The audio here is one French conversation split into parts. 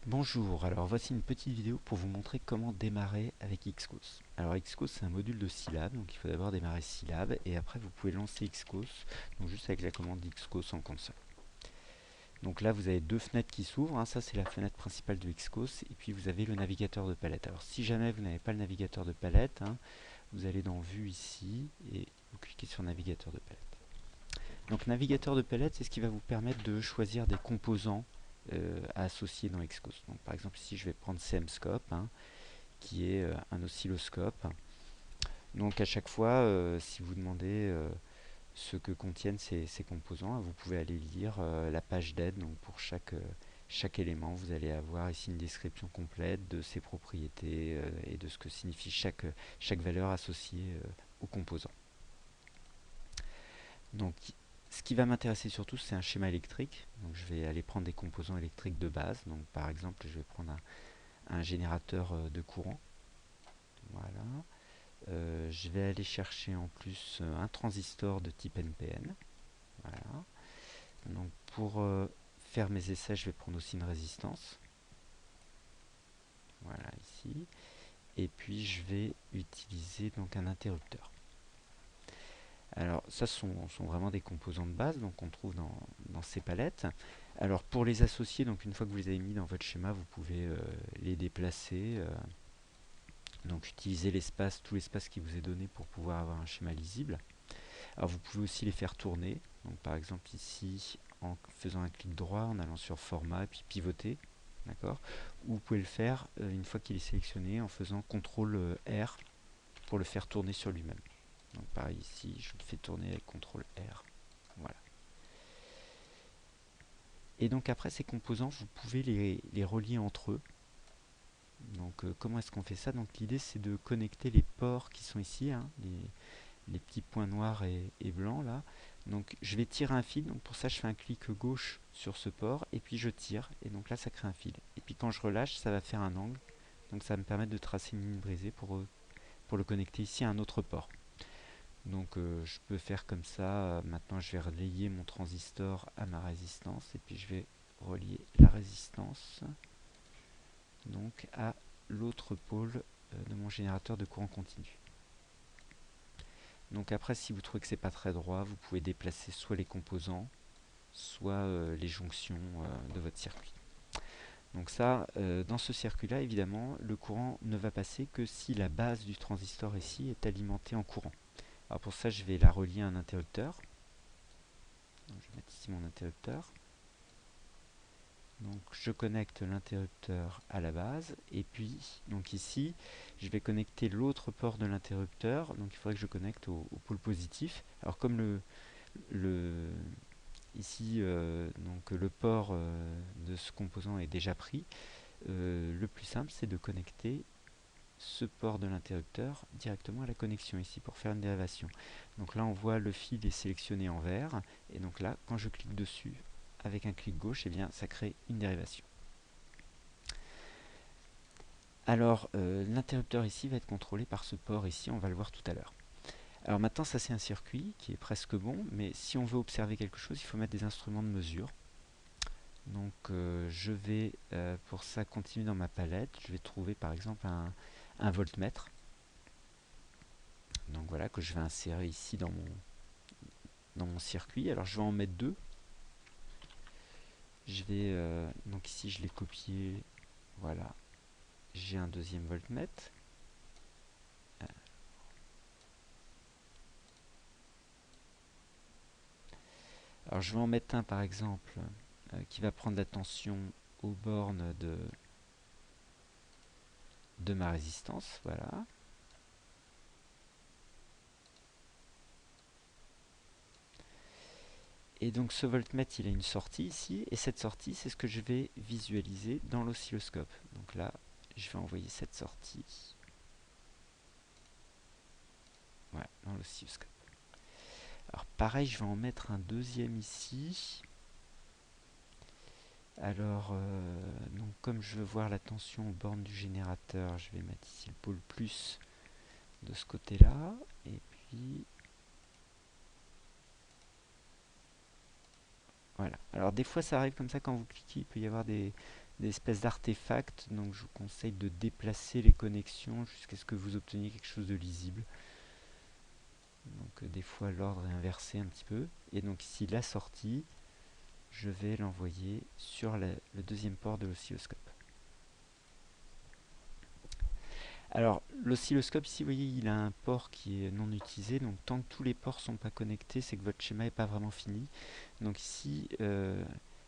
Bonjour, alors voici une petite vidéo pour vous montrer comment démarrer avec Xcos. Alors Xcos c'est un module de Scilab, donc il faut d'abord démarrer Scilab et après vous pouvez lancer Xcos, donc juste avec la commande Xcos en console. Donc là vous avez deux fenêtres qui s'ouvrent, ça c'est la fenêtre principale de Xcos et puis vous avez le navigateur de palette. Alors si jamais vous n'avez pas le navigateur de palette, vous allez dans Vue ici et vous cliquez sur navigateur de palette. Donc navigateur de palette c'est ce qui va vous permettre de choisir des composants à associer dans Xcos. Donc, par exemple ici je vais prendre CMScope qui est un oscilloscope. Donc à chaque fois si vous demandez ce que contiennent ces composants, vous pouvez aller lire la page d'aide. Donc pour chaque élément vous allez avoir ici une description complète de ses propriétés et de ce que signifie chaque valeur associée au composant. Donc ce qui va m'intéresser surtout c'est un schéma électrique. Donc je vais aller prendre des composants électriques de base. Donc par exemple je vais prendre un générateur de courant. Voilà. Je vais aller chercher en plus un transistor de type NPN. Voilà. Donc pour faire mes essais je vais prendre aussi une résistance. Voilà ici. Et puis je vais utiliser donc un interrupteur. Alors ça sont vraiment des composants de base donc on trouve dans ces palettes. Alors pour les associer, donc une fois que vous les avez mis dans votre schéma, vous pouvez les déplacer. Donc utiliser l'espace, tout l'espace qui vous est donné pour pouvoir avoir un schéma lisible. Alors vous pouvez aussi les faire tourner. Donc par exemple ici en faisant un clic droit, en allant sur format et puis pivoter. D'accord. Ou vous pouvez le faire une fois qu'il est sélectionné en faisant CTRL R pour le faire tourner sur lui-même. Donc pareil ici, je le fais tourner avec CTRL R. Voilà. Et donc après ces composants, vous pouvez les relier entre eux. Donc comment est-ce qu'on fait ça? Donc l'idée c'est de connecter les ports qui sont ici, les petits points noirs et blancs là. Donc je vais tirer un fil, donc pour ça je fais un clic gauche sur ce port et puis je tire et donc là ça crée un fil. Et puis quand je relâche ça va faire un angle, donc ça va me permettre de tracer une ligne brisée pour le connecter ici à un autre port. Donc je peux faire comme ça. Maintenant je vais relier mon transistor à ma résistance et puis je vais relier la résistance donc à l'autre pôle de mon générateur de courant continu. Donc après si vous trouvez que c'est pas très droit, vous pouvez déplacer soit les composants, soit les jonctions de votre circuit. Donc ça, dans ce circuit-là, évidemment, le courant ne va passer que si la base du transistor ici est alimentée en courant. Alors pour ça, je vais la relier à un interrupteur. Donc, je vais mettre ici mon interrupteur. Donc je connecte l'interrupteur à la base et puis donc ici je vais connecter l'autre port de l'interrupteur. Donc il faudrait que je connecte au pôle positif. Alors comme ici donc le port de ce composant est déjà pris, le plus simple c'est de connecter ce port de l'interrupteur directement à la connexion ici pour faire une dérivation. Donc là on voit le fil est sélectionné en vert et donc là quand je clique dessus avec un clic gauche, et bien ça crée une dérivation. Alors l'interrupteur ici va être contrôlé par ce port ici, on va le voir tout à l'heure. Alors maintenant ça c'est un circuit qui est presque bon, mais si on veut observer quelque chose, il faut mettre des instruments de mesure. Donc je vais pour ça continuer dans ma palette, je vais trouver par exemple un voltmètre. Donc voilà, que je vais insérer ici dans mon circuit. Alors je vais en mettre deux. Je vais donc ici je l'ai copié, voilà. J'ai un deuxième voltmètre. Alors je vais en mettre un par exemple qui va prendre la tension aux bornes de ma résistance, voilà. Et donc ce voltmètre il a une sortie ici, et cette sortie c'est ce que je vais visualiser dans l'oscilloscope. Donc là je vais envoyer cette sortie, voilà, dans l'oscilloscope. Alors pareil je vais en mettre un deuxième ici. Alors donc comme je veux voir la tension aux bornes du générateur, je vais mettre ici le pôle plus de ce côté là, et puis voilà. Alors des fois ça arrive comme ça quand vous cliquez, il peut y avoir des des espèces d'artefacts, donc je vous conseille de déplacer les connexions jusqu'à ce que vous obteniez quelque chose de lisible. Donc des fois l'ordre est inversé un petit peu. Et donc ici la sortie, je vais l'envoyer sur le deuxième port de l'oscilloscope. Alors l'oscilloscope ici, vous voyez, il a un port qui est non utilisé, donc tant que tous les ports ne sont pas connectés, c'est que votre schéma n'est pas vraiment fini. Donc ici,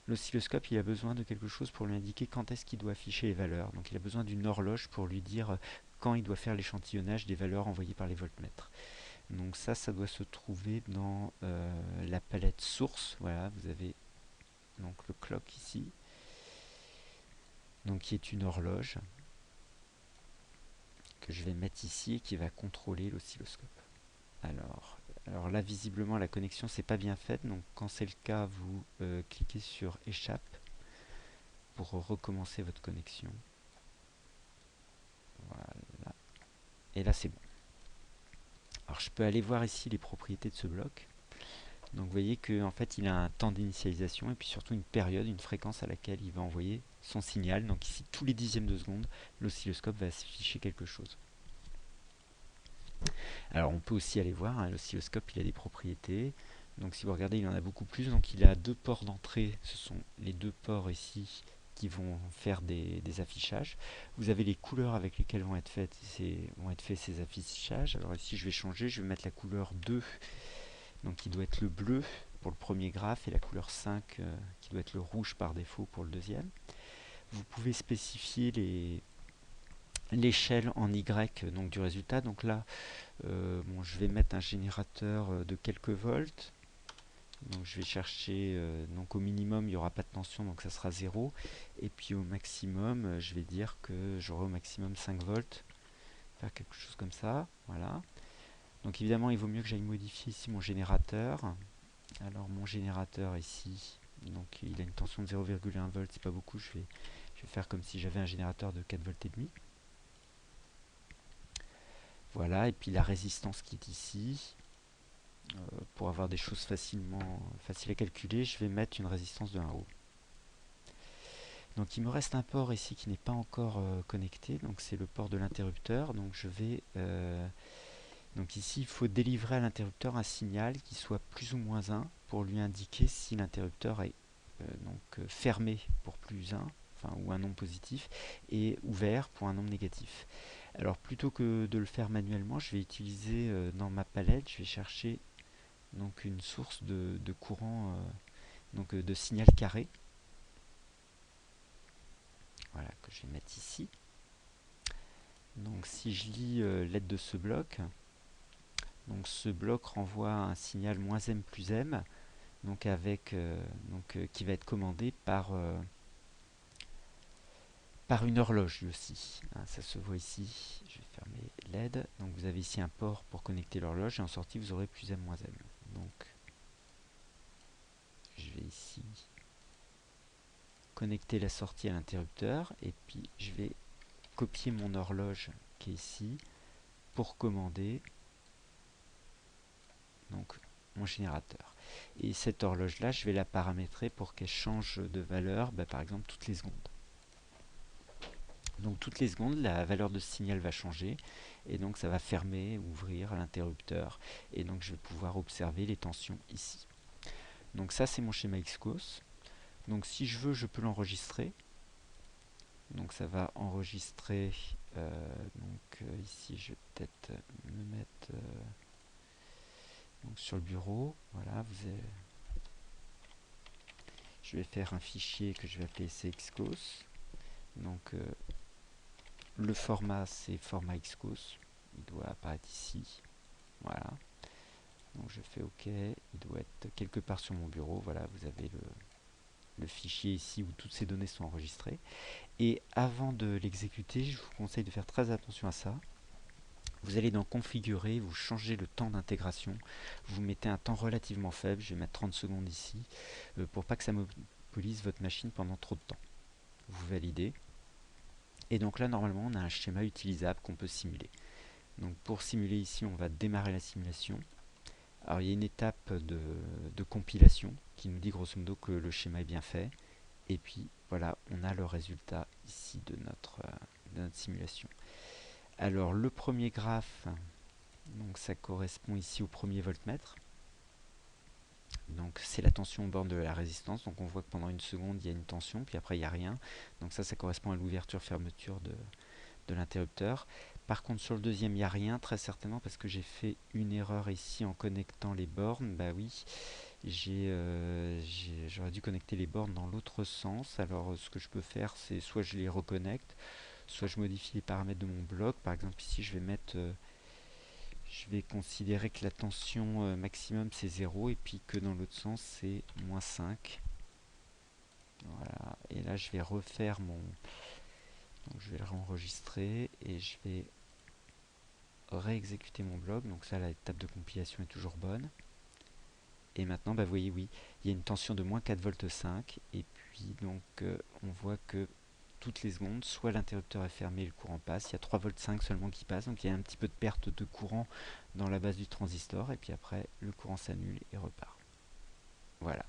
l'oscilloscope, il a besoin de quelque chose pour lui indiquer quand est-ce qu'il doit afficher les valeurs. Donc il a besoin d'une horloge pour lui dire quand il doit faire l'échantillonnage des valeurs envoyées par les voltmètres. Donc ça doit se trouver dans la palette source. Voilà, vous avez donc le clock ici, donc qui est une horloge que je vais mettre ici et qui va contrôler l'oscilloscope. Alors là, visiblement, la connexion c'est pas bien faite, donc quand c'est le cas, vous cliquez sur échappe pour recommencer votre connexion. Voilà. Et là, c'est bon. Alors, je peux aller voir ici les propriétés de ce bloc. Donc, vous voyez qu'en fait, il a un temps d'initialisation et puis surtout une période, une fréquence à laquelle il va envoyer son signal. Donc ici, tous les dixièmes de seconde, l'oscilloscope va afficher quelque chose. Alors, on peut aussi aller voir, hein, l'oscilloscope, il a des propriétés. Donc, si vous regardez, il en a beaucoup plus. Donc, il a deux ports d'entrée. Ce sont les deux ports ici qui vont faire des affichages. Vous avez les couleurs avec lesquelles vont être faits ces affichages. Alors ici, je vais changer. Je vais mettre la couleur 2, donc qui doit être le bleu pour le premier graphe, et la couleur 5 qui doit être le rouge par défaut pour le deuxième. Vous pouvez spécifier l'échelle en Y donc du résultat. Donc là, bon, je vais mettre un générateur de quelques volts. Donc je vais chercher, donc au minimum il n'y aura pas de tension, donc ça sera 0. Et puis au maximum, je vais dire que j'aurai au maximum 5 volts. Faire quelque chose comme ça, voilà. Donc évidemment il vaut mieux que j'aille modifier ici mon générateur. Alors mon générateur ici, donc il a une tension de 0,1 volts, c'est pas beaucoup, je vais faire comme si j'avais un générateur de 4 volts et demi. Voilà, et puis la résistance qui est ici, pour avoir des choses faciles à calculer, je vais mettre une résistance de 1 ohm. Donc il me reste un port ici qui n'est pas encore connecté, donc c'est le port de l'interrupteur. Donc je vais donc ici il faut délivrer à l'interrupteur un signal qui soit plus ou moins 1 pour lui indiquer si l'interrupteur est fermé pour plus 1, enfin, ou un nombre positif, et ouvert pour un nombre négatif. Alors plutôt que de le faire manuellement, je vais utiliser dans ma palette, je vais chercher donc une source de courant, de signal carré. Voilà, que je vais mettre ici. Donc si je lis l'aide de ce bloc, donc ce bloc renvoie un signal -m plus m, donc avec qui va être commandé par une horloge lui aussi. Hein, ça se voit ici. Je vais fermer l'aide. Donc vous avez ici un port pour connecter l'horloge et en sortie vous aurez +m, -m. Donc je vais ici connecter la sortie à l'interrupteur et puis je vais copier mon horloge qui est ici pour commander donc mon générateur. Et cette horloge là, je vais la paramétrer pour qu'elle change de valeur, par exemple toutes les secondes. Donc toutes les secondes, la valeur de ce signal va changer et donc ça va fermer, ouvrir l'interrupteur et donc je vais pouvoir observer les tensions ici. Donc ça c'est mon schéma XCOS. Donc si je veux, je peux l'enregistrer. Donc ça va enregistrer. Ici je vais peut-être me mettre sur le bureau. Voilà, je vais faire un fichier que je vais appeler CXCOS. Donc le format c'est format XCOS. Il doit apparaître ici. Voilà. Donc je fais OK. Il doit être quelque part sur mon bureau. Voilà, vous avez le fichier ici où toutes ces données sont enregistrées. Et avant de l'exécuter, je vous conseille de faire très attention à ça. Vous allez dans configurer, vous changez le temps d'intégration, vous mettez un temps relativement faible, je vais mettre 30 secondes ici, pour pas que ça monopolise votre machine pendant trop de temps. Vous validez. Et donc là, normalement, on a un schéma utilisable qu'on peut simuler. Donc pour simuler ici, on va démarrer la simulation. Alors il y a une étape de compilation qui nous dit grosso modo que le schéma est bien fait. Et puis voilà, on a le résultat ici de notre simulation. Alors le premier graphe, donc ça correspond ici au premier voltmètre. Donc c'est la tension aux bornes de la résistance. Donc on voit que pendant une seconde il y a une tension, puis après il n'y a rien. Donc ça correspond à l'ouverture-fermeture de l'interrupteur. Par contre sur le deuxième il n'y a rien, très certainement parce que j'ai fait une erreur ici en connectant les bornes. Bah oui, j'aurais dû connecter les bornes dans l'autre sens. Alors ce que je peux faire, c'est soit je les reconnecte, soit je modifie les paramètres de mon bloc. Par exemple ici je vais mettre... je vais considérer que la tension maximum c'est 0 et puis que dans l'autre sens c'est moins 5. Voilà, et là je vais refaire mon... Donc je vais le réenregistrer et je vais réexécuter mon bloc. Donc ça, l'étape de compilation est toujours bonne. Et maintenant, bah, vous voyez, oui, il y a une tension de moins 4 volts 5. Et puis, donc, on voit que toutes les secondes, soit l'interrupteur est fermé et le courant passe. Il y a 3 volts 5 seulement qui passe. Donc, il y a un petit peu de perte de courant dans la base du transistor. Et puis après, le courant s'annule et repart. Voilà.